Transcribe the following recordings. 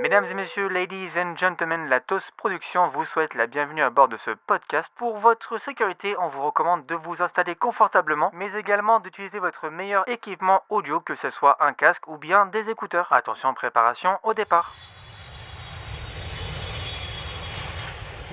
Mesdames et messieurs, ladies and gentlemen, la TOS Production vous souhaite la bienvenue à bord de ce podcast. Pour votre sécurité, on vous recommande de vous installer confortablement, mais également d'utiliser votre meilleur équipement audio, que ce soit un casque ou bien des écouteurs. Attention, préparation au départ.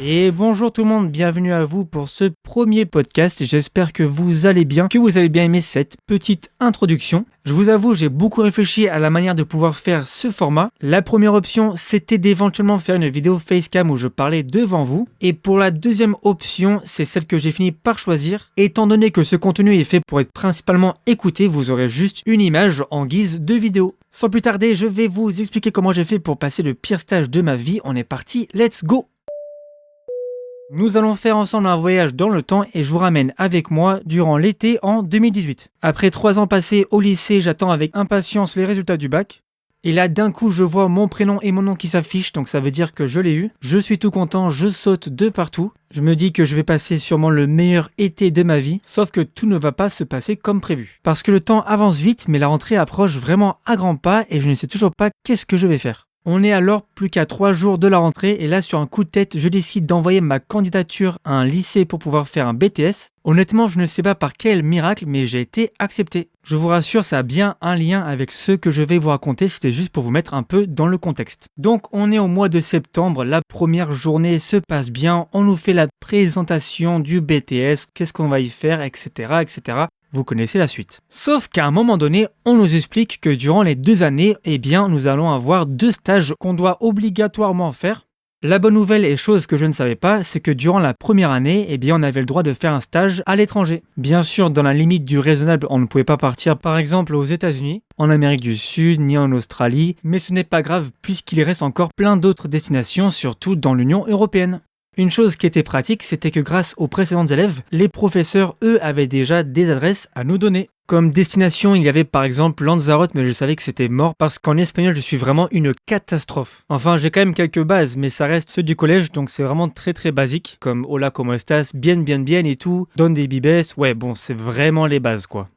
Et bonjour tout le monde, bienvenue à vous pour ce premier podcast. J'espère que vous allez bien, que vous avez bien aimé cette petite introduction. Je vous avoue, j'ai beaucoup réfléchi à la manière de pouvoir faire ce format. La première option, c'était d'éventuellement faire une vidéo facecam où je parlais devant vous. Et pour la deuxième option, c'est celle que j'ai fini par choisir. Étant donné que ce contenu est fait pour être principalement écouté, vous aurez juste une image en guise de vidéo. Sans plus tarder, je vais vous expliquer comment j'ai fait pour passer le pire stage de ma vie. On est parti, let's go! Nous allons faire ensemble un voyage dans le temps et je vous ramène avec moi durant l'été en 2018. Après 3 ans passés au lycée, j'attends avec impatience les résultats du bac. Et là, d'un coup, je vois mon prénom et mon nom qui s'affichent, donc ça veut dire que je l'ai eu. Je suis tout content, je saute de partout. Je me dis que je vais passer sûrement le meilleur été de ma vie, sauf que tout ne va pas se passer comme prévu. Parce que le temps avance vite, mais la rentrée approche vraiment à grands pas et je ne sais toujours pas qu'est-ce que je vais faire. On est alors plus qu'à 3 jours de la rentrée et là sur un coup de tête, je décide d'envoyer ma candidature à un lycée pour pouvoir faire un BTS. Honnêtement, je ne sais pas par quel miracle, mais j'ai été accepté. Je vous rassure, ça a bien un lien avec ce que je vais vous raconter, c'était juste pour vous mettre un peu dans le contexte. Donc on est au mois de septembre, la première journée se passe bien, on nous fait la présentation du BTS, qu'est-ce qu'on va y faire, etc. etc. Vous connaissez la suite. Sauf qu'à un moment donné, on nous explique que durant les 2 années, nous allons avoir 2 stages qu'on doit obligatoirement faire. La bonne nouvelle et chose que je ne savais pas, c'est que durant la première année, on avait le droit de faire un stage à l'étranger. Bien sûr, dans la limite du raisonnable, on ne pouvait pas partir par exemple aux États-Unis, en Amérique du Sud, ni en Australie, mais ce n'est pas grave puisqu'il reste encore plein d'autres destinations, surtout dans l'Union européenne. Une chose qui était pratique, c'était que grâce aux précédents élèves, les professeurs, eux, avaient déjà des adresses à nous donner. Comme destination, il y avait par exemple Lanzarote, mais je savais que c'était mort parce qu'en espagnol, je suis vraiment une catastrophe. Enfin, j'ai quand même quelques bases, mais ça reste ceux du collège, donc c'est vraiment très très basique, comme Hola, ¿cómo estás? Bien et tout, Donde vives? Ouais, bon, c'est vraiment les bases, quoi.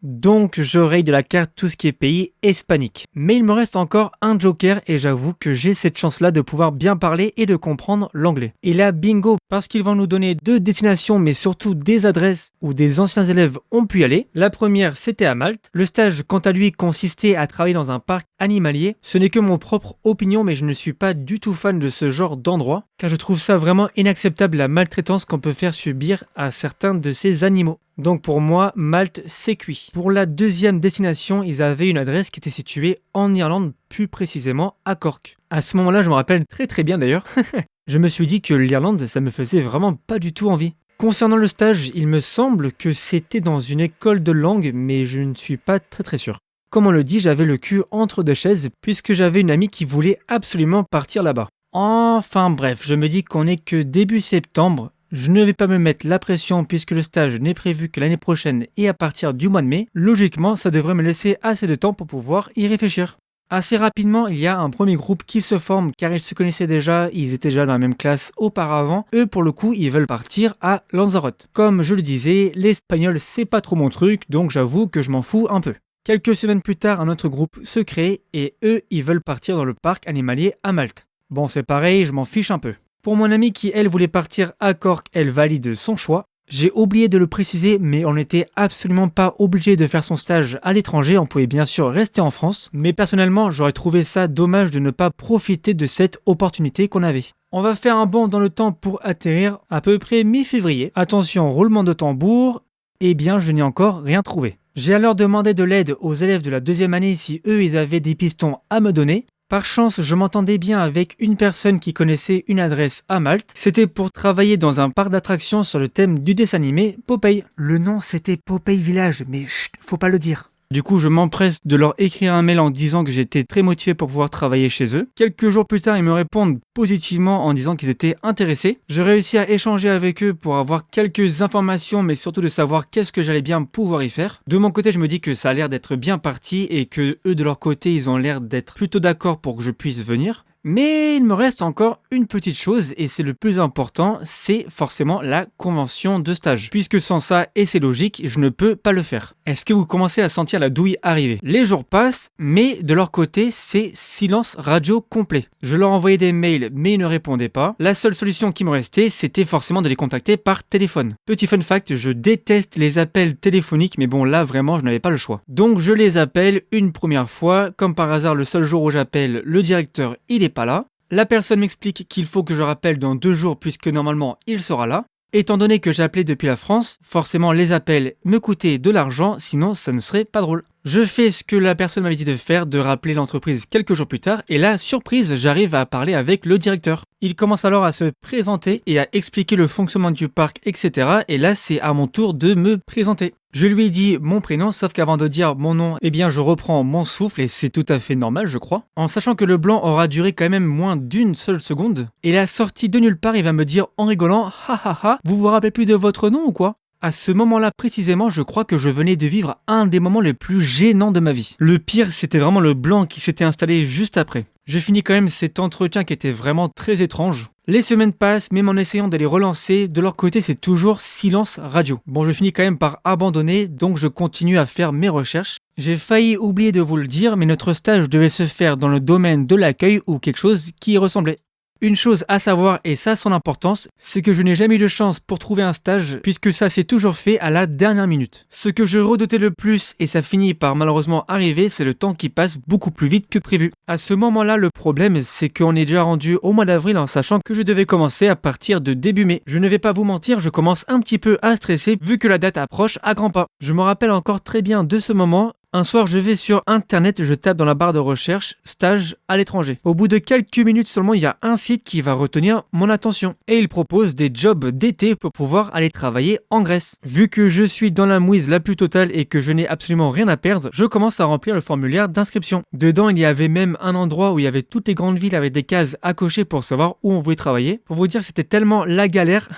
Donc je raye de la carte tout ce qui est pays hispanique. Mais il me reste encore un joker et j'avoue que j'ai cette chance-là de pouvoir bien parler et de comprendre l'anglais. Et là, bingo, parce qu'ils vont nous donner 2 destinations mais surtout des adresses où des anciens élèves ont pu y aller. La première, c'était à Malte. Le stage, quant à lui, consistait à travailler dans un parc animalier. Ce n'est que mon propre opinion, mais je ne suis pas du tout fan de ce genre d'endroit, car je trouve ça vraiment inacceptable la maltraitance qu'on peut faire subir à certains de ces animaux. Donc pour moi, Malte, c'est cuit. Pour la deuxième destination, ils avaient une adresse qui était située en Irlande, plus précisément à Cork. À ce moment-là, je me rappelle très très bien d'ailleurs, je me suis dit que l'Irlande, ça me faisait vraiment pas du tout envie. Concernant le stage, il me semble que c'était dans une école de langue, mais je ne suis pas très sûr. Comme on le dit, j'avais le cul entre 2 chaises, puisque j'avais une amie qui voulait absolument partir là-bas. Enfin bref, je me dis qu'on est que début septembre, je ne vais pas me mettre la pression puisque le stage n'est prévu que l'année prochaine et à partir du mois de mai. Logiquement, ça devrait me laisser assez de temps pour pouvoir y réfléchir. Assez rapidement, il y a un premier groupe qui se forme car ils se connaissaient déjà, ils étaient déjà dans la même classe auparavant. Eux, pour le coup, ils veulent partir à Lanzarote. Comme je le disais, l'espagnol c'est pas trop mon truc, donc j'avoue que je m'en fous un peu. Quelques semaines plus tard, un autre groupe se crée et eux, ils veulent partir dans le parc animalier à Malte. Bon, c'est pareil, je m'en fiche un peu. Pour mon amie qui, elle, voulait partir à Cork, elle valide son choix. J'ai oublié de le préciser, mais on n'était absolument pas obligé de faire son stage à l'étranger, on pouvait bien sûr rester en France, mais personnellement, j'aurais trouvé ça dommage de ne pas profiter de cette opportunité qu'on avait. On va faire un bond dans le temps pour atterrir à peu près mi-février. Attention, roulement de tambour, je n'ai encore rien trouvé. J'ai alors demandé de l'aide aux élèves de la 2e année si eux, ils avaient des pistons à me donner. Par chance, je m'entendais bien avec une personne qui connaissait une adresse à Malte. C'était pour travailler dans un parc d'attractions sur le thème du dessin animé Popeye. Le nom c'était Popeye Village, mais chut, faut pas le dire. Du coup, je m'empresse de leur écrire un mail en disant que j'étais très motivé pour pouvoir travailler chez eux. Quelques jours plus tard, ils me répondent positivement en disant qu'ils étaient intéressés. Je réussis à échanger avec eux pour avoir quelques informations, mais surtout de savoir qu'est-ce que j'allais bien pouvoir y faire. De mon côté, je me dis que ça a l'air d'être bien parti et que eux, de leur côté, ils ont l'air d'être plutôt d'accord pour que je puisse venir. Mais il me reste encore une petite chose et c'est le plus important, c'est forcément la convention de stage. Puisque sans ça, et c'est logique, je ne peux pas le faire. Est-ce que vous commencez à sentir la douille arriver? Les jours passent, mais de leur côté, c'est silence radio complet. Je leur envoyais des mails, mais ils ne répondaient pas. La seule solution qui me restait, c'était forcément de les contacter par téléphone. Petit fun fact, je déteste les appels téléphoniques, mais bon là vraiment je n'avais pas le choix. Donc je les appelle une première fois, comme par hasard le seul jour où j'appelle, le directeur il est pas là. La personne m'explique qu'il faut que je rappelle dans 2 jours puisque normalement il sera là. Étant donné que j'appelais depuis la France, forcément les appels me coûtaient de l'argent, sinon ça ne serait pas drôle. Je fais ce que la personne m'avait dit de faire, de rappeler l'entreprise quelques jours plus tard, et là, surprise, j'arrive à parler avec le directeur. Il commence alors à se présenter et à expliquer le fonctionnement du parc, etc. Et là, c'est à mon tour de me présenter. Je lui ai dit mon prénom, sauf qu'avant de dire mon nom, eh bien je reprends mon souffle et c'est tout à fait normal je crois. En sachant que le blanc aura duré quand même moins d'une seule seconde. Et la sortie de nulle part, il va me dire en rigolant, ha ha ha, vous vous rappelez plus de votre nom ou quoi? À ce moment-là précisément, je crois que je venais de vivre un des moments les plus gênants de ma vie. Le pire, c'était vraiment le blanc qui s'était installé juste après. Je finis quand même cet entretien qui était vraiment très étrange. Les semaines passent, même en essayant de les relancer, de leur côté c'est toujours silence radio. Bon, je finis quand même par abandonner, donc je continue à faire mes recherches. J'ai failli oublier de vous le dire, mais notre stage devait se faire dans le domaine de l'accueil ou quelque chose qui y ressemblait. Une chose à savoir, et ça a son importance, c'est que je n'ai jamais eu de chance pour trouver un stage, puisque ça s'est toujours fait à la dernière minute. Ce que je redoutais le plus, et ça finit par malheureusement arriver, c'est le temps qui passe beaucoup plus vite que prévu. À ce moment-là, le problème, c'est qu'on est déjà rendu au mois d'avril en sachant que je devais commencer à partir de début mai. Je ne vais pas vous mentir, je commence un petit peu à stresser vu que la date approche à grands pas. Je me rappelle encore très bien de ce moment. Un soir, je vais sur internet, je tape dans la barre de recherche « stage à l'étranger ». Au bout de quelques minutes seulement, il y a un site qui va retenir mon attention. Et il propose des jobs d'été pour pouvoir aller travailler en Grèce. Vu que je suis dans la mouise la plus totale et que je n'ai absolument rien à perdre, je commence à remplir le formulaire d'inscription. Dedans, il y avait même un endroit où il y avait toutes les grandes villes avec des cases à cocher pour savoir où on voulait travailler. Pour vous dire, c'était tellement la galère,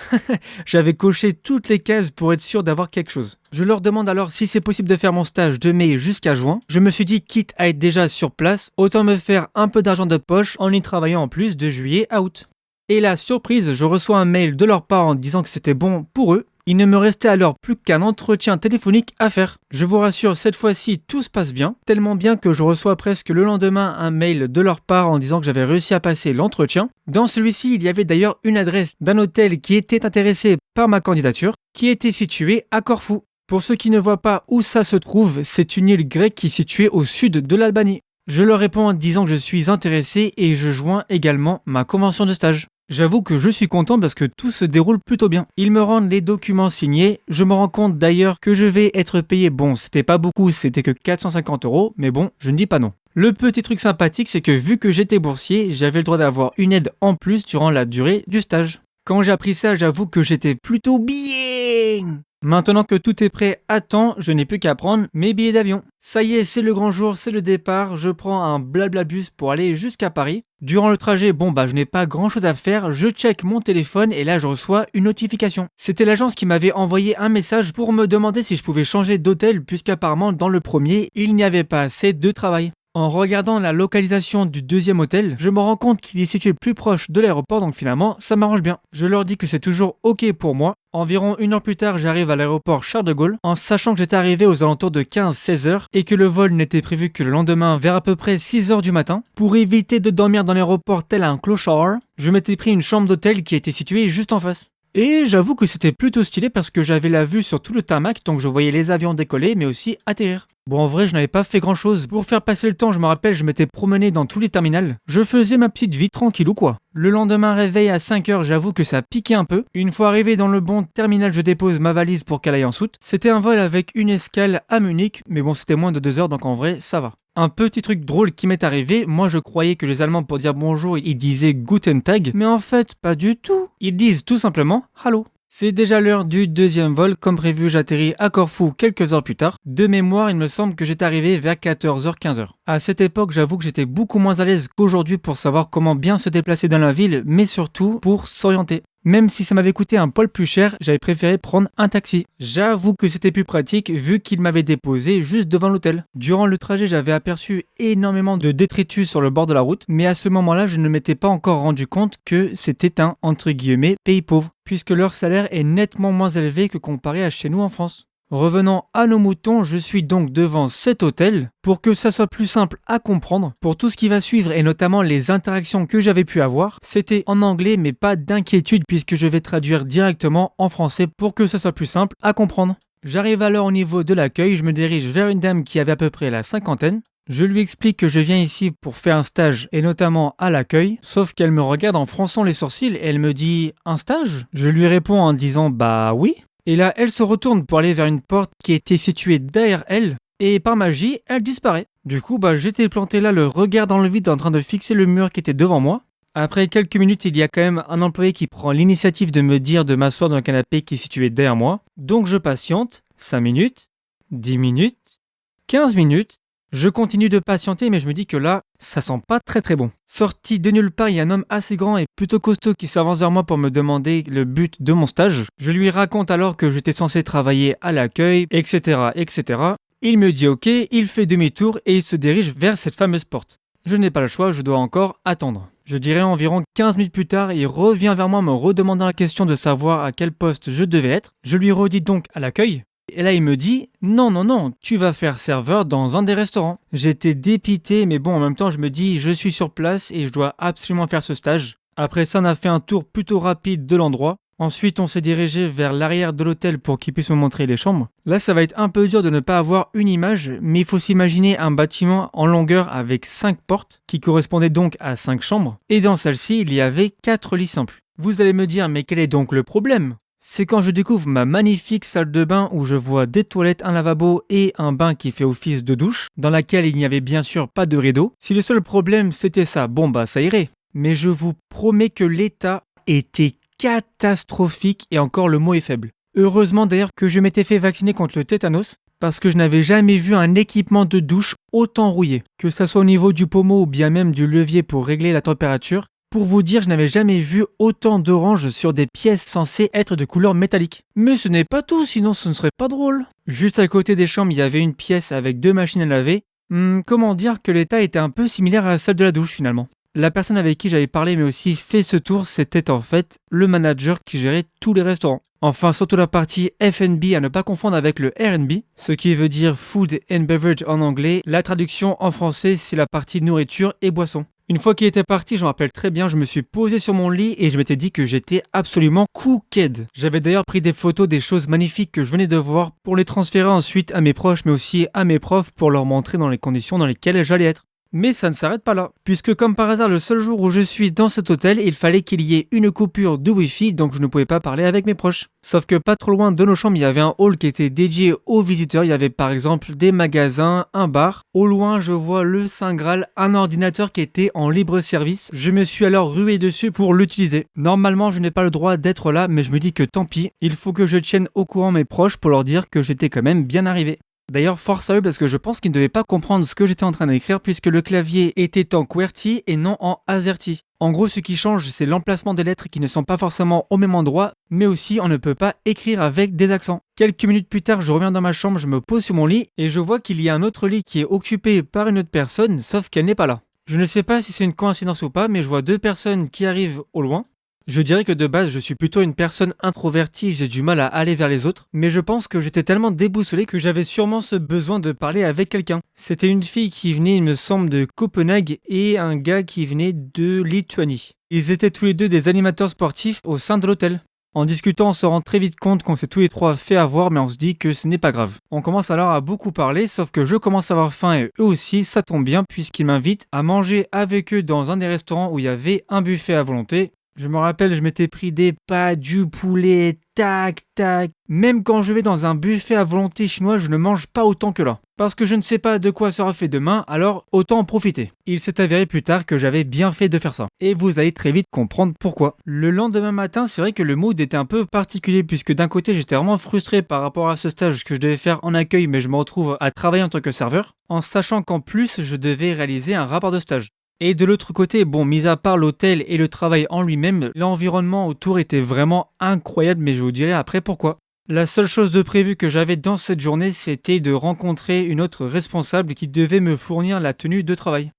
j'avais coché toutes les cases pour être sûr d'avoir quelque chose. Je leur demande alors si c'est possible de faire mon stage de mai jusqu'à juin. Je me suis dit, quitte à être déjà sur place, autant me faire un peu d'argent de poche en y travaillant en plus de juillet à août. Et la surprise, je reçois un mail de leur part en disant que c'était bon pour eux. Il ne me restait alors plus qu'un entretien téléphonique à faire. Je vous rassure, cette fois-ci, tout se passe bien. Tellement bien que je reçois presque le lendemain un mail de leur part en disant que j'avais réussi à passer l'entretien. Dans celui-ci, il y avait d'ailleurs une adresse d'un hôtel qui était intéressé par ma candidature, qui était situé à Corfou. Pour ceux qui ne voient pas où ça se trouve, c'est une île grecque qui est située au sud de l'Albanie. Je leur réponds en disant que je suis intéressé et je joins également ma convention de stage. J'avoue que je suis content parce que tout se déroule plutôt bien. Ils me rendent les documents signés. Je me rends compte d'ailleurs que je vais être payé. Bon, c'était pas beaucoup, c'était que 450 €, mais bon, je ne dis pas non. Le petit truc sympathique, c'est que vu que j'étais boursier, j'avais le droit d'avoir une aide en plus durant la durée du stage. Quand j'ai appris ça, j'avoue que j'étais plutôt bien. Maintenant que tout est prêt à temps, je n'ai plus qu'à prendre mes billets d'avion. Ça y est, c'est le grand jour, c'est le départ. Je prends un Blablabus pour aller jusqu'à Paris. Durant le trajet, je n'ai pas grand chose à faire. Je check mon téléphone et là je reçois une notification. C'était l'agence qui m'avait envoyé un message pour me demander si je pouvais changer d'hôtel puisqu'apparemment dans le premier, il n'y avait pas assez de travail. En regardant la localisation du deuxième hôtel, je me rends compte qu'il est situé plus proche de l'aéroport, donc finalement, ça m'arrange bien. Je leur dis que c'est toujours ok pour moi. Environ 1 heure plus tard, j'arrive à l'aéroport Charles de Gaulle, en sachant que j'étais arrivé aux alentours de 15-16 heures et que le vol n'était prévu que le lendemain vers à peu près 6 heures du matin. Pour éviter de dormir dans l'aéroport tel un clochard, je m'étais pris une chambre d'hôtel qui était située juste en face. Et j'avoue que c'était plutôt stylé parce que j'avais la vue sur tout le tarmac, donc je voyais les avions décoller mais aussi atterrir. Bon, en vrai, je n'avais pas fait grand chose. Pour faire passer le temps, je me rappelle, je m'étais promené dans tous les terminals. Je faisais ma petite vie tranquille ou quoi. Le lendemain, réveil à 5 heures, j'avoue que ça piquait un peu. Une fois arrivé dans le bon terminal, je dépose ma valise pour qu'elle aille en soute. C'était un vol avec une escale à Munich, mais bon, c'était moins de 2 heures, donc en vrai, ça va. Un petit truc drôle qui m'est arrivé, moi je croyais que les Allemands pour dire bonjour, ils disaient Guten Tag, mais en fait, pas du tout. Ils disent tout simplement Hallo. C'est déjà l'heure du deuxième vol, comme prévu j'atterris à Corfou quelques heures plus tard. De mémoire, il me semble que j'étais arrivé vers 14h-15h. À cette époque, j'avoue que j'étais beaucoup moins à l'aise qu'aujourd'hui pour savoir comment bien se déplacer dans la ville, mais surtout pour s'orienter. Même si ça m'avait coûté un poil plus cher, j'avais préféré prendre un taxi. J'avoue que c'était plus pratique vu qu'il m'avait déposé juste devant l'hôtel. Durant le trajet, j'avais aperçu énormément de détritus sur le bord de la route, mais à ce moment-là, je ne m'étais pas encore rendu compte que c'était un, entre guillemets, pays pauvre, puisque leur salaire est nettement moins élevé que comparé à chez nous en France. Revenons à nos moutons, je suis donc devant cet hôtel. Pour que ça soit plus simple à comprendre, pour tout ce qui va suivre et notamment les interactions que j'avais pu avoir, c'était en anglais mais pas d'inquiétude puisque je vais traduire directement en français pour que ça soit plus simple à comprendre. J'arrive alors au niveau de l'accueil, je me dirige vers une dame qui avait à peu près la cinquantaine. Je lui explique que je viens ici pour faire un stage et notamment à l'accueil, sauf qu'elle me regarde en fronçant les sourcils et elle me dit « Un stage ?» Je lui réponds en disant « Bah oui ». Et là, elle se retourne pour aller vers une porte qui était située derrière elle, et par magie, elle disparaît. Du coup, j'étais planté là, le regard dans le vide, en train de fixer le mur qui était devant moi. Après quelques minutes, il y a quand même un employé qui prend l'initiative de me dire de m'asseoir dans le canapé qui est situé derrière moi. Donc je patiente, 5 minutes, 10 minutes, 15 minutes. Je continue de patienter, mais je me dis que là, ça sent pas très très bon. Sorti de nulle part, il y a un homme assez grand et plutôt costaud qui s'avance vers moi pour me demander le but de mon stage. Je lui raconte alors que j'étais censé travailler à l'accueil, etc., etc. Il me dit ok, il fait demi-tour et il se dirige vers cette fameuse porte. Je n'ai pas le choix, je dois encore attendre. Je dirais environ 15 minutes plus tard, il revient vers moi me redemandant la question de savoir à quel poste je devais être. Je lui redis donc à l'accueil. Et là, il me dit « Non, tu vas faire serveur dans un des restaurants. » J'étais dépité, mais bon, en même temps, je me dis « Je suis sur place et je dois absolument faire ce stage. » Après ça, on a fait un tour plutôt rapide de l'endroit. Ensuite, on s'est dirigé vers l'arrière de l'hôtel pour qu'il puisse me montrer les chambres. Là, ça va être un peu dur de ne pas avoir une image, mais il faut s'imaginer un bâtiment en longueur avec 5 portes, qui correspondaient donc à 5 chambres. Et dans celle-ci, il y avait 4 lits simples. Vous allez me dire « Mais quel est donc le problème ?» C'est quand je découvre ma magnifique salle de bain où je vois des toilettes, un lavabo et un bain qui fait office de douche, dans laquelle il n'y avait bien sûr pas de rideau. Si le seul problème c'était ça, ça irait. Mais je vous promets que l'état était catastrophique et encore le mot est faible. Heureusement d'ailleurs que je m'étais fait vacciner contre le tétanos, parce que je n'avais jamais vu un équipement de douche autant rouillé. Que ça soit au niveau du pommeau ou bien même du levier pour régler la température. Pour vous dire, je n'avais jamais vu autant d'orange sur des pièces censées être de couleur métallique. Mais ce n'est pas tout, sinon ce ne serait pas drôle. Juste à côté des chambres, il y avait une pièce avec 2 machines à laver. Comment dire que l'état était un peu similaire à celle de la douche finalement. La personne avec qui j'avais parlé mais aussi fait ce tour, c'était en fait le manager qui gérait tous les restaurants. Enfin, surtout la partie F&B à ne pas confondre avec le R&B, ce qui veut dire Food and Beverage en anglais. La traduction en français, c'est la partie nourriture et boisson. Une fois qu'il était parti, je me rappelle très bien, je me suis posé sur mon lit et je m'étais dit que j'étais absolument cooked. J'avais d'ailleurs pris des photos des choses magnifiques que je venais de voir pour les transférer ensuite à mes proches mais aussi à mes profs pour leur montrer dans les conditions dans lesquelles j'allais être. Mais ça ne s'arrête pas là, puisque comme par hasard le seul jour où je suis dans cet hôtel, il fallait qu'il y ait une coupure de wifi, donc je ne pouvais pas parler avec mes proches. Sauf que pas trop loin de nos chambres, il y avait un hall qui était dédié aux visiteurs, il y avait par exemple des magasins, un bar. Au loin, je vois le Saint Graal, un ordinateur qui était en libre service. Je me suis alors rué dessus pour l'utiliser. Normalement, je n'ai pas le droit d'être là, mais je me dis que tant pis, il faut que je tienne au courant mes proches pour leur dire que j'étais quand même bien arrivé. D'ailleurs, force à eux parce que je pense qu'ils ne devaient pas comprendre ce que j'étais en train d'écrire puisque le clavier était en QWERTY et non en AZERTY. En gros, ce qui change, c'est l'emplacement des lettres qui ne sont pas forcément au même endroit, mais aussi on ne peut pas écrire avec des accents. Quelques minutes plus tard, je reviens dans ma chambre, je me pose sur mon lit et je vois qu'il y a un autre lit qui est occupé par une autre personne, sauf qu'elle n'est pas là. Je ne sais pas si c'est une coïncidence ou pas, mais je vois 2 personnes qui arrivent au loin. Je dirais que de base, je suis plutôt une personne introvertie, j'ai du mal à aller vers les autres, mais je pense que j'étais tellement déboussolé que j'avais sûrement ce besoin de parler avec quelqu'un. C'était une fille qui venait, il me semble, de Copenhague et un gars qui venait de Lituanie. Ils étaient tous les deux des animateurs sportifs au sein de l'hôtel. En discutant, on se rend très vite compte qu'on s'est tous les 3 fait avoir, mais on se dit que ce n'est pas grave. On commence alors à beaucoup parler, sauf que je commence à avoir faim et eux aussi, ça tombe bien puisqu'ils m'invitent à manger avec eux dans un des restaurants où il y avait un buffet à volonté. Je me rappelle, je m'étais pris des pâtes, du poulet, tac. Même quand je vais dans un buffet à volonté chinois, je ne mange pas autant que là. Parce que je ne sais pas de quoi sera fait demain, alors autant en profiter. Il s'est avéré plus tard que j'avais bien fait de faire ça. Et vous allez très vite comprendre pourquoi. Le lendemain matin, c'est vrai que le mood était un peu particulier puisque d'un côté, j'étais vraiment frustré par rapport à ce stage que je devais faire en accueil, mais je me retrouve à travailler en tant que serveur, en sachant qu'en plus, je devais réaliser un rapport de stage. Et de l'autre côté, bon, mis à part l'hôtel et le travail en lui-même, l'environnement autour était vraiment incroyable, mais je vous dirai après pourquoi. La seule chose de prévu que j'avais dans cette journée, c'était de rencontrer une autre responsable qui devait me fournir la tenue de travail.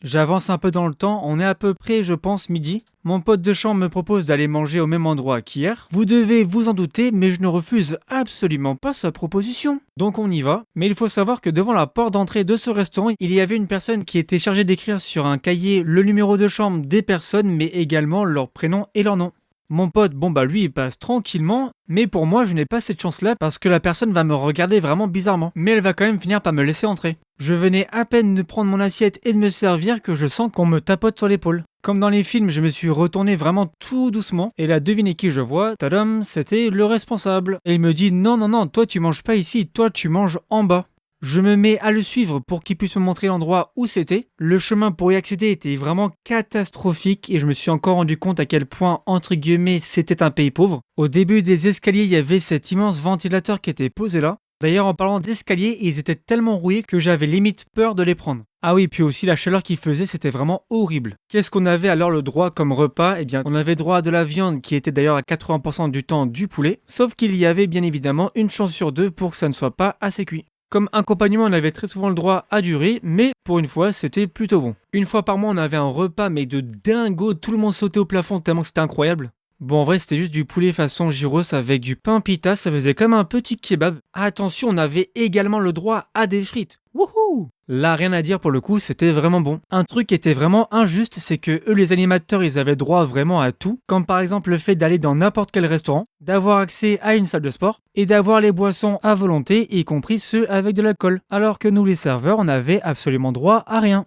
J'avance un peu dans le temps, on est à peu près, je pense, midi. Mon pote de chambre me propose d'aller manger au même endroit qu'hier. Vous devez vous en douter, mais je ne refuse absolument pas sa proposition. Donc on y va, mais il faut savoir que devant la porte d'entrée de ce restaurant, il y avait une personne qui était chargée d'écrire sur un cahier le numéro de chambre des personnes, mais également leur prénom et leur nom. Mon pote, lui, il passe tranquillement, mais pour moi, je n'ai pas cette chance-là parce que la personne va me regarder vraiment bizarrement. Mais elle va quand même finir par me laisser entrer. Je venais à peine de prendre mon assiette et de me servir que je sens qu'on me tapote sur l'épaule. Comme dans les films, je me suis retourné vraiment tout doucement, et là, devinez qui je vois, tadam, c'était le responsable. Et il me dit, non, toi tu manges pas ici, toi tu manges en bas. Je me mets à le suivre pour qu'il puisse me montrer l'endroit où c'était. Le chemin pour y accéder était vraiment catastrophique et je me suis encore rendu compte à quel point, entre guillemets, c'était un pays pauvre. Au début des escaliers, il y avait cet immense ventilateur qui était posé là. D'ailleurs, en parlant d'escaliers, ils étaient tellement rouillés que j'avais limite peur de les prendre. Ah oui, puis aussi la chaleur qu'il faisait, c'était vraiment horrible. Qu'est-ce qu'on avait alors le droit comme repas? Eh bien, on avait droit à de la viande qui était d'ailleurs à 80% du temps du poulet, sauf qu'il y avait bien évidemment une chance sur deux pour que ça ne soit pas assez cuit. Comme accompagnement, on avait très souvent le droit à du riz, mais pour une fois, c'était plutôt bon. Une fois par mois, on avait un repas, mais de dingo, tout le monde sautait au plafond tellement c'était incroyable. Bon, en vrai, c'était juste du poulet façon gyros avec du pain pita, ça faisait comme un petit kebab. Attention, on avait également le droit à des frites. Wouhou! Là, rien à dire pour le coup, c'était vraiment bon. Un truc qui était vraiment injuste, c'est que eux, les animateurs, ils avaient droit vraiment à tout, comme par exemple le fait d'aller dans n'importe quel restaurant, d'avoir accès à une salle de sport, et d'avoir les boissons à volonté, y compris ceux avec de l'alcool. Alors que nous, les serveurs, on avait absolument droit à rien.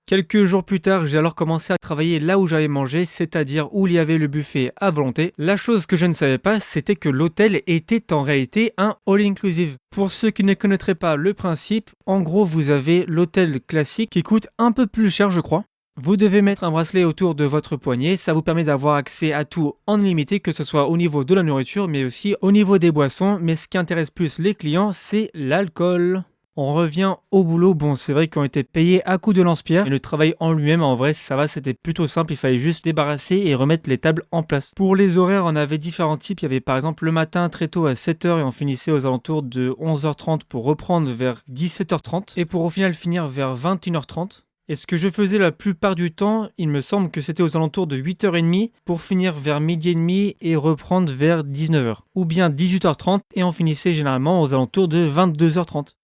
Quelques jours plus tard, j'ai alors commencé à travailler là où j'avais mangé, c'est-à-dire où il y avait le buffet à volonté. La chose que je ne savais pas, c'était que l'hôtel était en réalité un all-inclusive. Pour ceux qui ne connaîtraient pas le principe, en gros, vous avez l'hôtel classique qui coûte un peu plus cher, je crois. Vous devez mettre un bracelet autour de votre poignet, ça vous permet d'avoir accès à tout en illimité, que ce soit au niveau de la nourriture, mais aussi au niveau des boissons. Mais ce qui intéresse plus les clients, c'est l'alcool. On revient au boulot, bon c'est vrai qu'on était payés à coups de lance-pierre, mais le travail en lui-même en vrai ça va, c'était plutôt simple, il fallait juste débarrasser et remettre les tables en place. Pour les horaires on avait différents types, il y avait par exemple le matin très tôt à 7h et on finissait aux alentours de 11h30 pour reprendre vers 17h30 et pour au final finir vers 21h30. Et ce que je faisais la plupart du temps, il me semble que c'était aux alentours de 8h30 pour finir vers midi et demi et reprendre vers 19h. Ou bien 18h30 et on finissait généralement aux alentours de 22h30.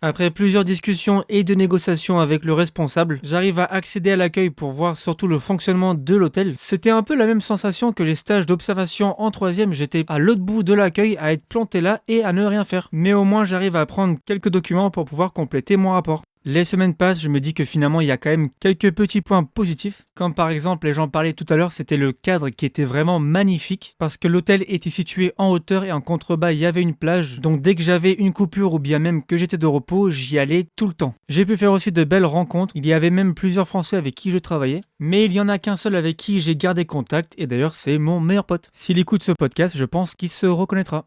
Après plusieurs discussions et de négociations avec le responsable, j'arrive à accéder à l'accueil pour voir surtout le fonctionnement de l'hôtel. C'était un peu la même sensation que les stages d'observation en troisième, j'étais à l'autre bout de l'accueil à être planté là et à ne rien faire. Mais au moins j'arrive à prendre quelques documents pour pouvoir compléter mon rapport. Les semaines passent, je me dis que finalement il y a quand même quelques petits points positifs. Comme par exemple, et j'en parlais tout à l'heure, c'était le cadre qui était vraiment magnifique parce que l'hôtel était situé en hauteur et en contrebas il y avait une plage. Donc dès que j'avais une coupure ou bien même que j'étais de repos, j'y allais tout le temps. J'ai pu faire aussi de belles rencontres, il y avait même plusieurs Français avec qui je travaillais. Mais il y en a qu'un seul avec qui j'ai gardé contact et d'ailleurs c'est mon meilleur pote. S'il écoute ce podcast, je pense qu'il se reconnaîtra.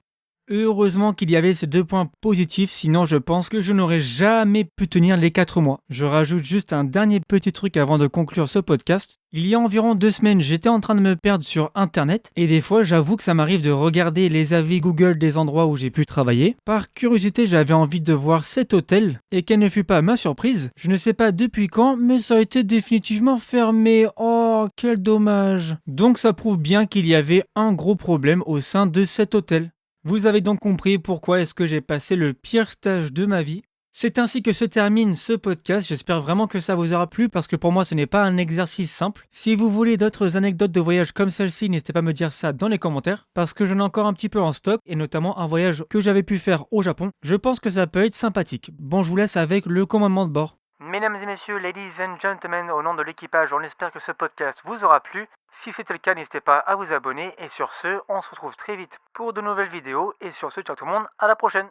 Heureusement qu'il y avait ces deux points positifs, sinon je pense que je n'aurais jamais pu tenir les 4 mois. Je rajoute juste un dernier petit truc avant de conclure ce podcast. Il y a environ 2 semaines, j'étais en train de me perdre sur internet et des fois j'avoue que ça m'arrive de regarder les avis Google des endroits où j'ai pu travailler. Par curiosité, j'avais envie de voir cet hôtel et quelle ne fut pas ma surprise. Je ne sais pas depuis quand, mais ça a été définitivement fermé. Oh, quel dommage. Donc ça prouve bien qu'il y avait un gros problème au sein de cet hôtel. Vous avez donc compris pourquoi est-ce que j'ai passé le pire stage de ma vie. C'est ainsi que se termine ce podcast, j'espère vraiment que ça vous aura plu parce que pour moi ce n'est pas un exercice simple. Si vous voulez d'autres anecdotes de voyage comme celle-ci, n'hésitez pas à me dire ça dans les commentaires parce que j'en ai encore un petit peu en stock et notamment un voyage que j'avais pu faire au Japon. Je pense que ça peut être sympathique. Bon, je vous laisse avec le commandement de bord. Mesdames et messieurs, ladies and gentlemen, au nom de l'équipage, on espère que ce podcast vous aura plu. Si c'était le cas, n'hésitez pas à vous abonner. Et sur ce, on se retrouve très vite pour de nouvelles vidéos. Et sur ce, ciao tout le monde, à la prochaine.